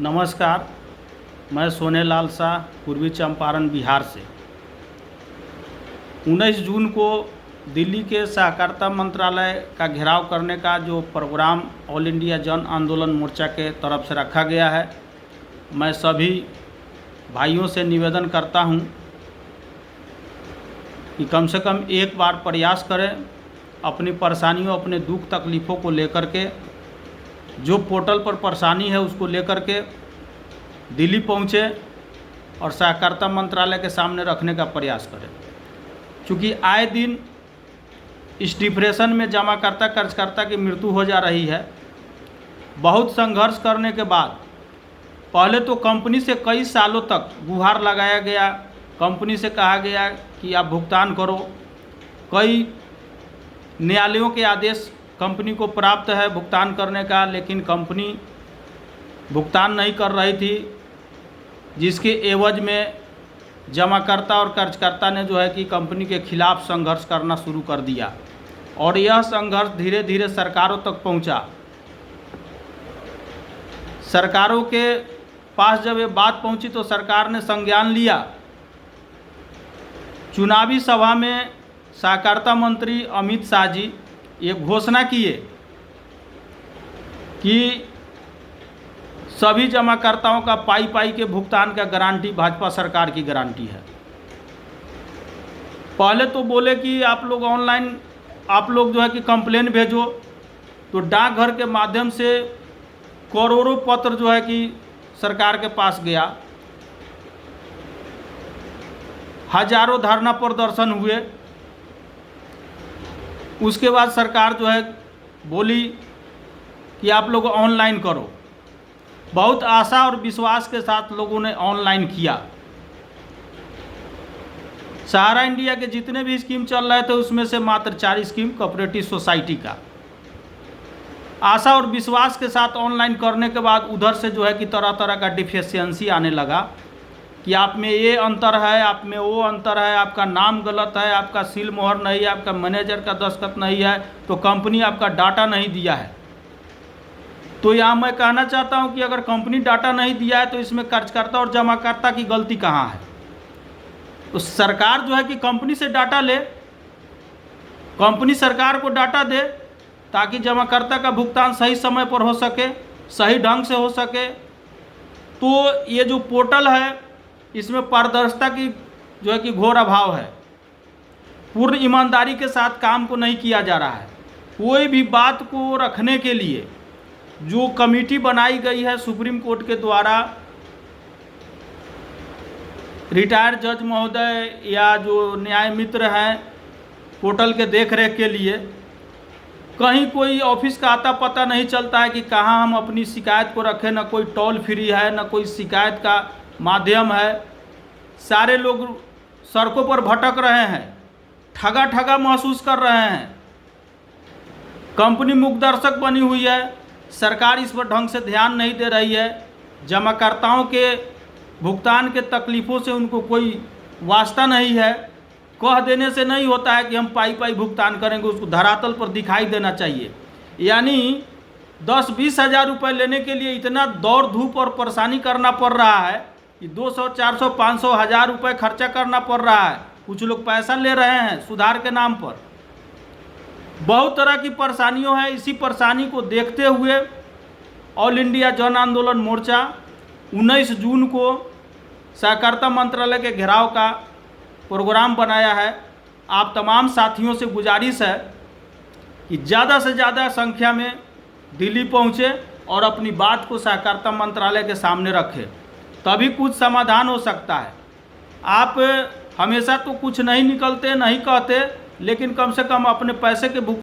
नमस्कार, मैं सोनेलाल शाह पूर्वी चंपारण बिहार से 19 जून को दिल्ली के सहकारिता मंत्रालय का घेराव करने का जो प्रोग्राम ऑल इंडिया जन आंदोलन मोर्चा के तरफ से रखा गया है, मैं सभी भाइयों से निवेदन करता हूं कि कम से कम एक बार प्रयास करें, अपनी परेशानियों अपने दुख तकलीफ़ों को लेकर के, जो पोर्टल पर परेशानी है उसको लेकर के दिल्ली पहुँचे और सहकारिता मंत्रालय के सामने रखने का प्रयास करें। क्योंकि आए दिन इस डिप्रेशन में जमाकर्ता कर्जकर्ता की मृत्यु हो जा रही है। बहुत संघर्ष करने के बाद पहले तो कंपनी से कई सालों तक गुहार लगाया गया, कंपनी से कहा गया कि आप भुगतान करो। कई न्यायालयों के आदेश कंपनी को प्राप्त है भुगतान करने का, लेकिन कंपनी भुगतान नहीं कर रही थी, जिसके एवज में जमाकर्ता और कर्जकर्ता ने जो है कि कंपनी के खिलाफ संघर्ष करना शुरू कर दिया और यह संघर्ष धीरे धीरे सरकारों तक पहुंचा। सरकारों के पास जब ये बात पहुंची तो सरकार ने संज्ञान लिया। चुनावी सभा में सहकारिता मंत्री अमित शाह जी ये घोषणा किए कि सभी जमाकर्ताओं का पाई पाई के भुगतान का गारंटी भाजपा सरकार की गारंटी है। पहले तो बोले कि आप लोग ऑनलाइन आप लोग जो है कि कंप्लेन भेजो, तो डाकघर के माध्यम से करोड़ों पत्र जो है कि सरकार के पास गया। हजारों धरना प्रदर्शन हुए। उसके बाद सरकार जो है बोली कि आप लोग ऑनलाइन करो। बहुत आशा और विश्वास के साथ लोगों ने ऑनलाइन किया। सहारा इंडिया के जितने भी स्कीम चल रहे थे उसमें से मात्र 4 स्कीम कोऑपरेटिव सोसाइटी का। आशा और विश्वास के साथ ऑनलाइन करने के बाद उधर से जो है कि तरह तरह का डिफिशियंसी आने लगा कि आप में ये अंतर है, आप में वो अंतर है, आपका नाम गलत है, आपका सील मोहर नहीं है, आपका मैनेजर का दस्तखत नहीं है, तो कंपनी आपका डाटा नहीं दिया है। तो यहाँ मैं कहना चाहता हूँ कि अगर कंपनी डाटा नहीं दिया है तो इसमें कर्जकर्ता और जमाकर्ता की गलती कहाँ है? तो सरकार जो है कि कंपनी से डाटा ले, कंपनी सरकार को डाटा दे ताकि जमाकर्ता का भुगतान सही समय पर हो सके, सही ढंग से हो सके। तो ये जो पोर्टल है इसमें पारदर्शिता की जो है कि घोर अभाव है। पूर्ण ईमानदारी के साथ काम को नहीं किया जा रहा है। कोई भी बात को रखने के लिए जो कमेटी बनाई गई है सुप्रीम कोर्ट के द्वारा, रिटायर्ड जज महोदय या जो न्याय मित्र हैं पोर्टल के देखरेख के लिए, कहीं कोई ऑफिस का आता पता नहीं चलता है कि कहाँ हम अपनी शिकायत को रखें। ना कोई टोल फ्री है, ना कोई शिकायत का माध्यम है। सारे लोग सड़कों पर भटक रहे हैं, ठगा ठगा महसूस कर रहे हैं। कंपनी मुखदर्शक बनी हुई है, सरकार इस पर ढंग से ध्यान नहीं दे रही है। जमाकर्ताओं के भुगतान के तकलीफ़ों से उनको कोई वास्ता नहीं है। कह देने से नहीं होता है कि हम पाई पाई भुगतान करेंगे, उसको धरातल पर दिखाई देना चाहिए। यानी 10-20 हज़ार रुपये लेने के लिए इतना दौड़ धूप और परेशानी करना पड़ रहा है कि 200, 400, 500, 1000 रुपये खर्चा करना पड़ रहा है। कुछ लोग पैसा ले रहे हैं सुधार के नाम पर। बहुत तरह की परेशानियों हैं। इसी परेशानी को देखते हुए ऑल इंडिया जन आंदोलन मोर्चा 19 जून को सहकारिता मंत्रालय के घेराव का प्रोग्राम बनाया है। आप तमाम साथियों से गुजारिश है कि ज़्यादा से ज़्यादा संख्या में दिल्ली पहुँचे और अपनी बात को सहकारिता मंत्रालय के सामने रखें, तभी कुछ समाधान हो सकता है। आप हमेशा तो कुछ नहीं निकलते, नहीं कहते, लेकिन कम से कम अपने पैसे के